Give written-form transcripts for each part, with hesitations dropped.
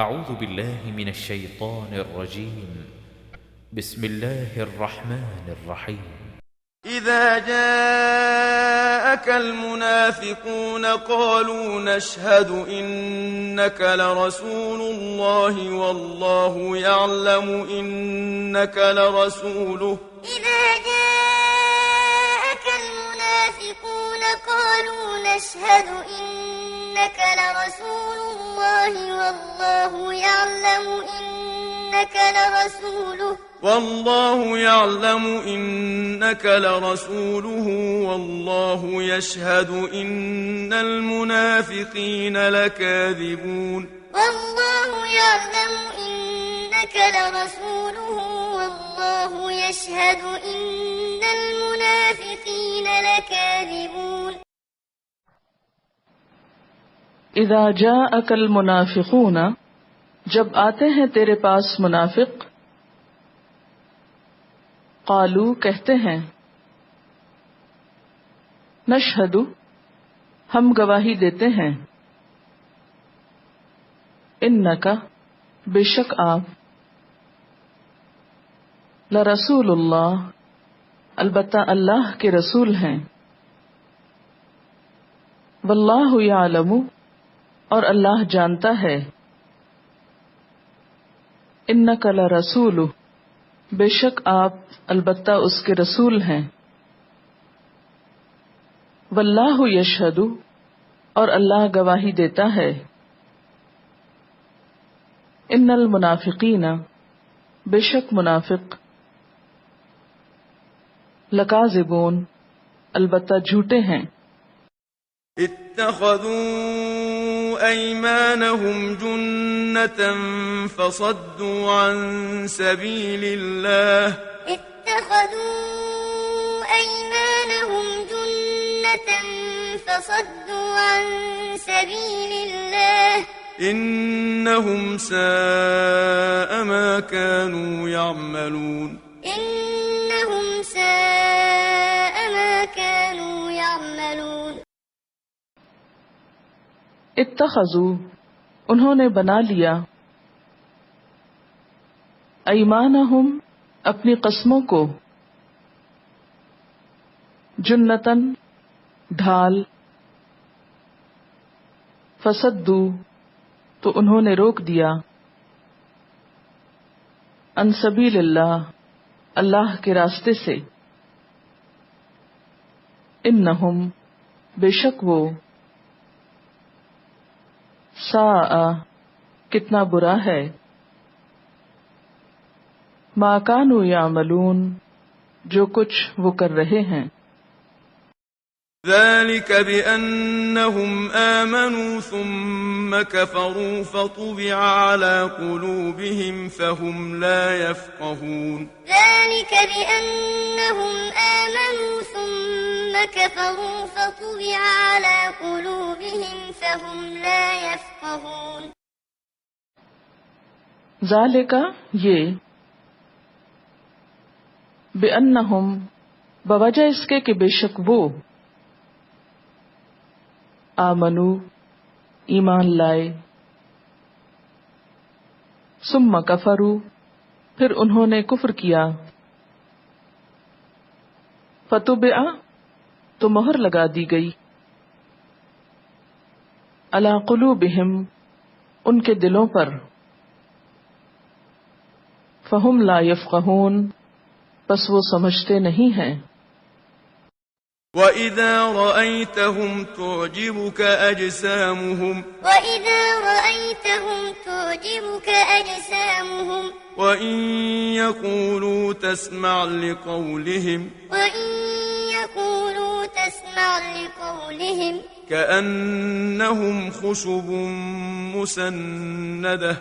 أعوذ بالله من الشيطان الرجيم. بسم الله الرحمن الرحيم. إذا جاءك المنافقون قالوا نشهد إنك لرسول الله والله يعلم إنك لرسوله. إذا جاءك المنافقون قالوا نشهد إنك لرسول الله والله يعلم إنك لرسوله والله يشهد إن المنافقين لكاذبون. والله يعلم إنك لرسوله والله يشهد إن المنافقين لكاذبون. اذا جاءك المنافقون، جب آتے ہیں تیرے پاس منافق، قالو کہتے ہیں، نشہد ہم گواہی دیتے ہیں، انکا بے شک آپ، لرسول اللہ البتہ اللہ کے رسول ہیں، واللہ یعلم اور اللہ جانتا ہے، انکا لرسول بے شک آپ البتہ اس کے رسول ہیں، واللہ یشہد اور اللہ گواہی دیتا ہے، ان المنافقین بے شک منافق، لکاذبون البتہ جھوٹے ہیں، اتخذوا أيمانهم جنة فصدوا عن سبيل الله. اتخذوا أيمانهم جنة فصدوا عن سبيل الله إنهم ساء ما كانوا يعملون. إنهم ساء ما كانوا يعملون. اتخذوا انہوں نے بنا لیا، ایمانہم اپنی قسموں کو، جنتن ڈھال، فصدو تو انہوں نے روک دیا، عن سبیل اللہ اللہ کے راستے سے، انہم بے شک وہ، ساء کتنا برا ہے، ما کانوا یعملون جو کچھ وہ کر رہے ہیں، ذلك بأنهم آمنوا ثم كفروا فطبع على قلوبهم فهم لا يفقهون. ذلك بأنهم آمنوا ثم كفروا فطبع على قلوبهم فهم لا يفقهون. ذالک یہ، بأنہم بوجہ اس کے کہ بے شک وہ، آمنو ایمان لائے، ثم کفروا پھر انہوں نے کفر کیا، فتبع تو مہر لگا دی گئی، علی قلوبہم ان کے دلوں پر، فہم لا یفقہون پس وہ سمجھتے نہیں ہیں، وَإِذَا رَأَيْتَهُمْ تُعْجِبُكَ أَجْسَامُهُمْ وَإِن يَقُولُوا تَسْمَعْ لِقَوْلِهِمْ كَأَنَّهُمْ خُشُبٌ مُّسَنَّدَةٌ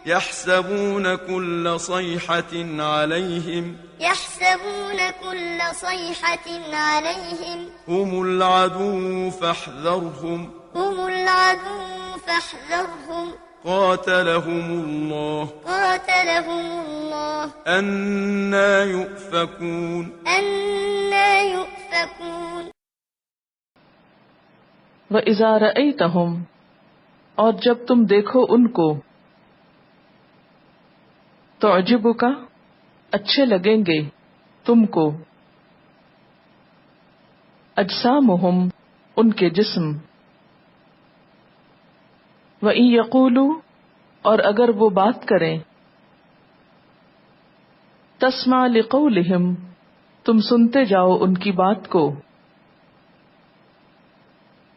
يحسبون كل صيحة عليهم هم العدو فاحذرهم قاتلهم الله أنى يؤفكون. وَإِذَا رَأَيْتَهُمْ، اور جب تم دیکھو ان کو، تعجبک، اچھے لگیں گے تم کو، اجسامہم، ان کے جسم، وَإِن يَقُولُوا، اور اگر وہ بات کریں، تسمع لقولہم، تم سنتے جاؤ ان کی بات کو،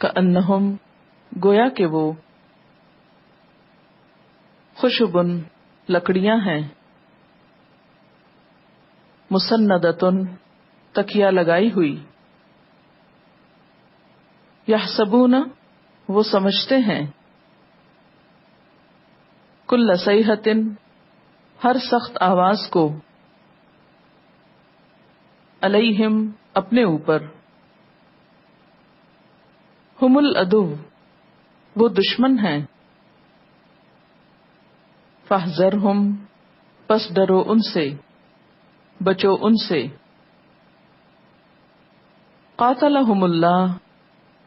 کأنہم، گویا کہ وہ، خشبن، لکڑیاں ہیں، مسندۃن، تکیہ لگائی ہوئی، یحسبون، وہ سمجھتے ہیں، کل صیحۃ، ہر سخت آواز کو، علیہم، اپنے اوپر، ہم العدو، وہ دشمن ہیں، فاحذرہم، پس ڈرو ان سے، بچو ان سے، قاتلہم اللہ،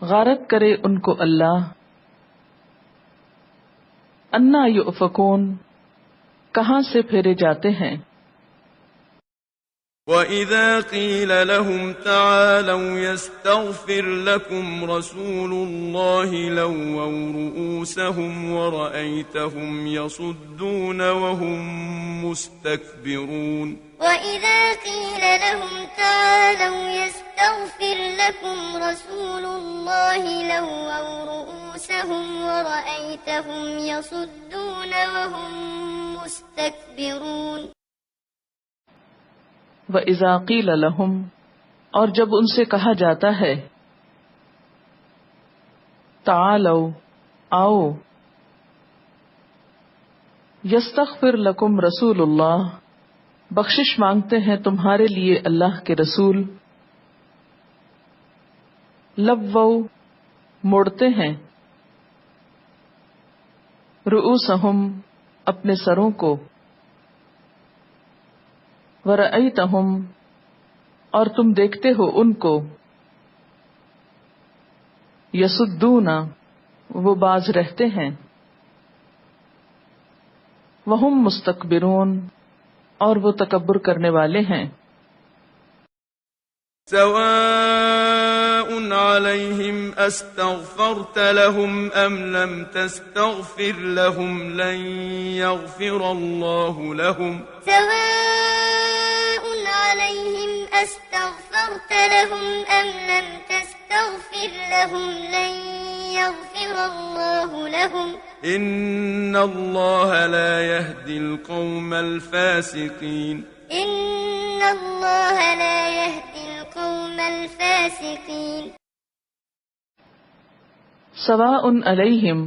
غارت کرے ان کو اللہ، انا یؤفکون، کہاں سے پھیرے جاتے ہیں، وَإِذَا قِيلَ لَهُمْ تَعَالَوْا يَسْتَغْفِرْ لَكُمْ رَسُولُ اللَّهِ لَوَّوْا رُءُوسَهُمْ وَرَأَيْتَهُمْ يَصُدُّونَ وَهُمْ مُسْتَكْبِرُونَ وَإِذَا قِيلَ لَهُمْ تَعَالَوْا يَسْتَغْفِرْ لَكُمْ رَسُولُ اللَّهِ لَوَّوْا رُءُوسَهُمْ وَرَأَيْتَهُمْ يَصُدُّونَ وَهُمْ مُسْتَكْبِرُونَ وَإِذَا قِيلَ لَهُمْ، اور جب ان سے کہا جاتا ہے، تعالوا، آؤ، یستغفر لکم رسول اللہ، بخشش مانگتے ہیں تمہارے لیے اللہ کے رسول، لووا، موڑتے ہیں، رؤوسہم، اپنے سروں کو، ورأیتہم، اور تم دیکھتے ہو ان کو، یصدون، وہ باز رہتے ہیں، وہم مستکبرون، اور وہ تکبر کرنے والے ہیں، سواء عليهم أستغفرت لهم أم لم تستغفر لهم لن يغفر الله لهم سواء عليهم أستغفرت لهم أم لم تستغفر لهم لن يغفر الله لهم إن الله لا يهدي القوم الفاسقين إن الله لا يهدي القوم الفاسقين سواء علیہم،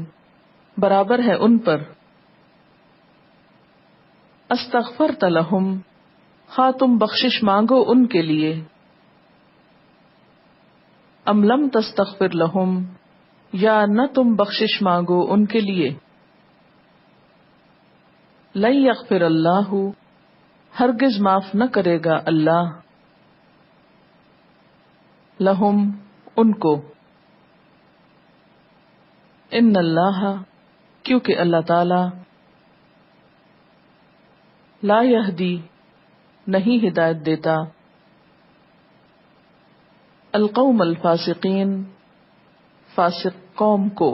برابر ہے ان پر، استغفرت لہم، خواہ تم بخشش مانگو ان کے لیے، ام لم تستغفر لہم، یا نہ تم بخشش مانگو ان کے لیے، لن یغفر اللہ، ہرگز معاف نہ کرے گا اللہ، لہم، ان کو، ان اللہ، کیونکہ اللہ تعالی، لا یہدی، نہیں ہدایت دیتا، القوم الفاسقین، فاسق قوم کو،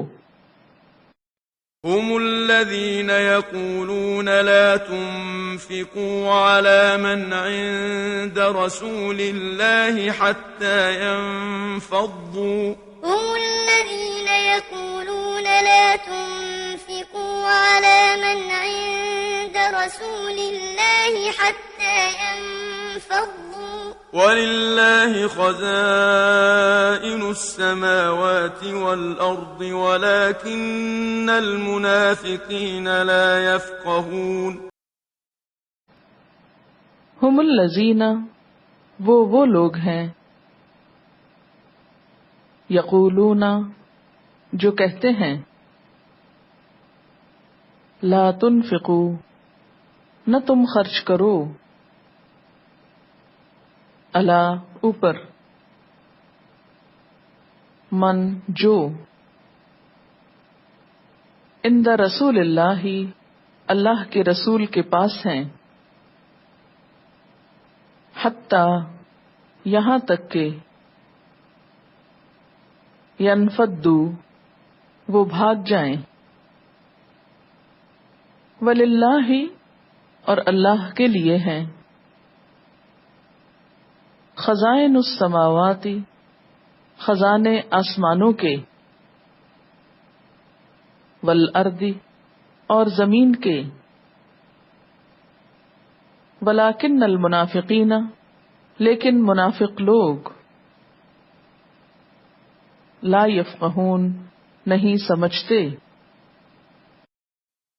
هم الذين يقولون لا تنفقوا على من عند رسول الله حتى ينفضوا هم الذين يقولون لا تنفقوا على من عند رسول الله حتى ينفضوا ولله خزائن السماوات والأرض ولكن المنافقين لا يفقهون ہم الذین، وہ لوگ ہیں، یقولون، جو کہتے ہیں، لا تنفقوا، نہ تم خرچ کرو، الا، اوپر، من، جو، عند رسول اللہ، اللہ کے رسول کے پاس ہیں، حتی یہاں تک کہ ینفدو وہ بھاگ جائیں، وللہ اور اللہ کے لیے ہیں، خزائن السماوات خزانے آسمانوں کے، والارض اور زمین کے، ولکن المنافقین لیکن منافق لوگ، لا یفقہون نہیں سمجھتے۔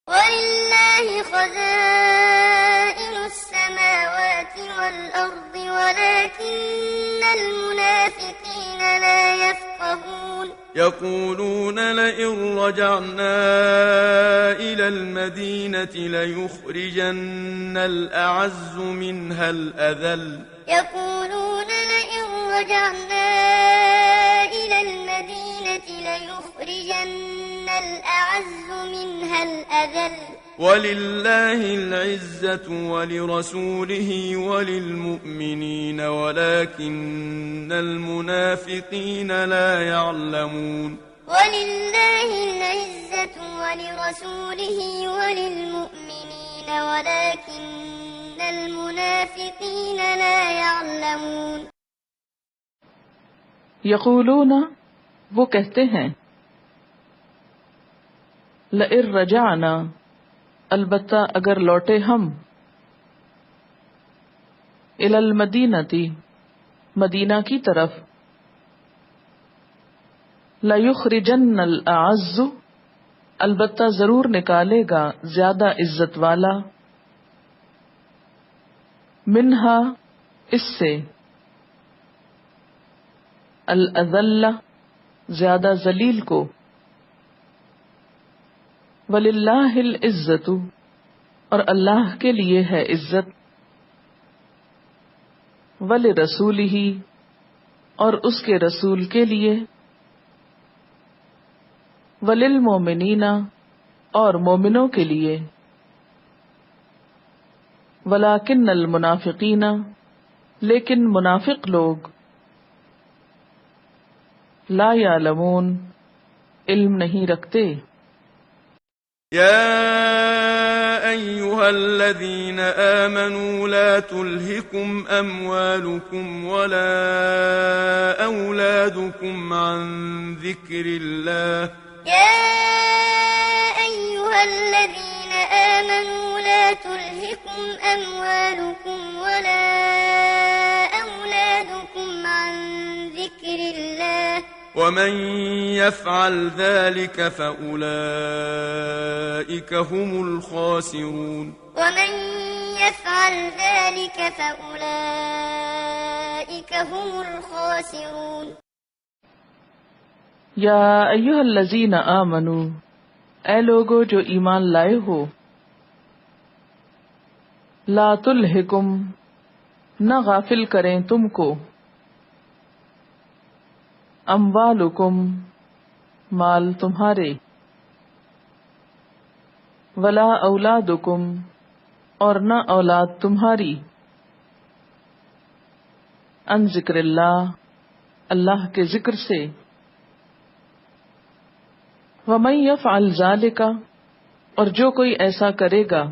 وَلِلَّهِ خَزَائِنُ السَّمَاوَاتِ وَالْأَرْضِ وَلَكِنَّ الْمُنَافِقِينَ لَا يَفْقَهُونَ يقولون لئن رجعنا إلى المدينة ليخرجن الأعز منها الأذل يقولون لئن رجعنا إلى المدينة ليخرجن الأعز منها الأذل ولله العزة ولرسوله وللمؤمنين ولكن المنافقين لا يعلمون ولله العزة ولرسوله وللمؤمنين ولكن المنافقين لا يعلمون یقولون وہ کہتے ہیں، لئن رجعنا البتہ اگر لوٹے ہم، الی المدینتی مدینہ کی طرف، لیخرجن الاعز البتہ ضرور نکالے گا زیادہ عزت والا، منہا اس سے، الاذل زیادہ ذلیل کو، وللہ العزت اور اللہ کے لیے ہے عزت، ولرسولہ اور اس کے رسول کے لیے، وللمؤمنین اور مومنوں کے لیے، ولکن المنافقین لیکن منافق لوگ، لا یعلمون علم نہیں رکھتے۔ يا أيها الذين آمنوا لا تلهكم أموالكم ولا أولادكم عن ذكر الله يا أيها الذين آمنوا لا تلهكم أموالكم ولا أولادكم عن ذكر الله ومن يفعل ذلك فأولئك هم الخاسرون ومن يفعل ذلك فأولئك هم الخاسرون یا ایھا الذین آمنو اے لوگو جو ایمان لائے ہو، لا تلہکم نہ غافل کریں تم کو، اموالکم مال تمہارے، ولا اولادکم اور نہ اولاد تمہاری، ان ذکر اللہ اللہ کے ذکر سے، ومن یفعل ذلک اور جو کوئی ایسا کرے گا،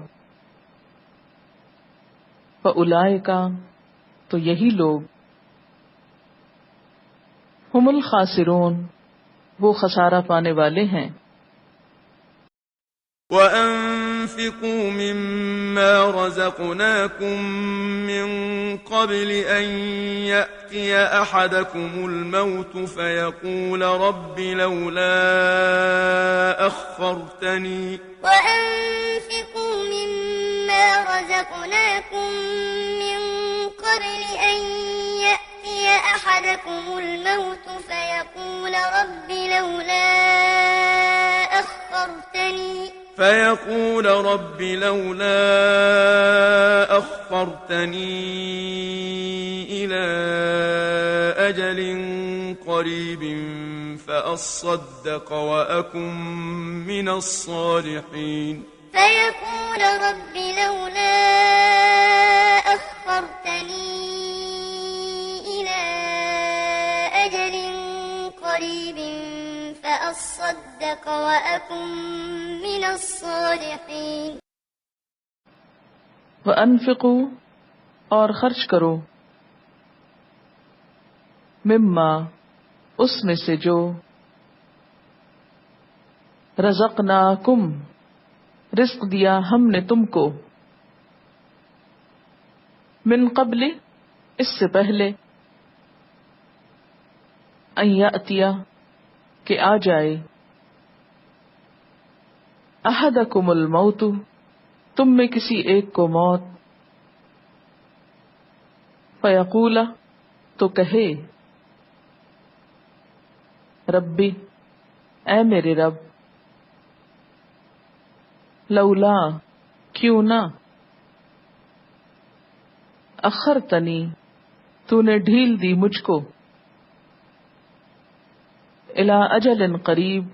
فاولئک تو یہی لوگ، ہم الخاسرون وہ خسارہ پانے والے ہیں۔ وَأَنفِقُوا مِمَّا رَزَقْنَاكُم مِّن قَبْلِ أَن يَأْتِيَ أَحَدَكُمُ الْمَوْتُ فَيَقُولَ رَبِّ لَوْلَا أَخَّرْتَنِي وَأَنفِقُوا مِمَّا رَزَقْنَاكُم مِّن قَبْلِ أَن يَأْتِيَ أَحَدَكُمُ الْمَوْتُ فَيَقُولَ رَبِّ لَوْلَا أَخَّرْتَنِي إِلَى أَجَلٍ قريب فأصدق وأكن من الصالحين فيقول رب لولا أخرتني إلى أجل قريب فأصدق وأكن من الصالحين وَأَنفِقُوا اور خرچ کرو مما اس میں سے جو رزقناکم رزق دیا ہم نے تم کو من قبل اس سے پہلے ان یأتیا کہ آ جائے احدکم الموت تم میں کسی ایک کو موت فیقول تو کہے ربی اے میرے رب لولا کیوں نہ اخرتنی تو نے ڈھیل دی مجھ کو الی اجل قریب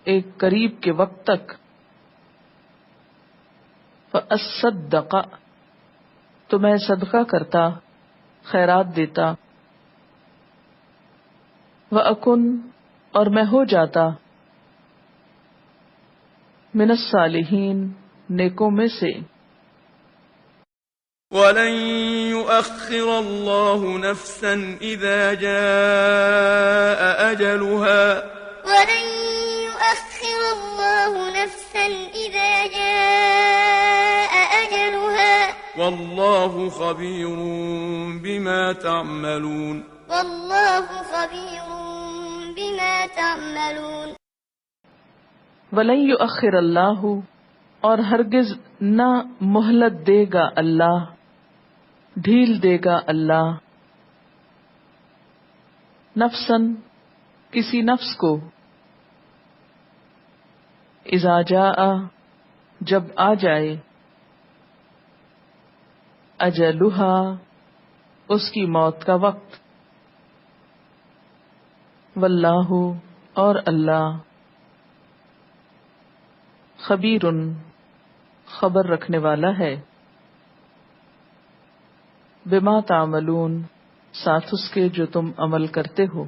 ایک قریب کے وقت تک فاصدق تو میں صدقہ کرتا خیرات دیتا وَأَكُن اور میں ہو جاتا من الصالحین نیکوں میں سے وَلَن يُؤَخِّرَ اللَّهُ نَفْسًا إِذَا جَاءَ أَجَلُهَا ولن يؤخر الله نفسا إذا جاء أجلها وَاللَّهُ خَبِيرٌ بِمَا تَعْمَلُونَ والله خبير بما تعملون وَلَن يُؤَخِّرَ اللَّهُ اور ہرگز نہ مہلت دے گا اللہ ڈھیل دے گا اللہ نفسن کسی نفس کو اذا جاء جب آ جائے اجلھا اس کی موت کا وقت واللہ اور اللہ خبیر خبر رکھنے والا ہے بما تعملون ساتھ اس کے جو تم عمل کرتے ہو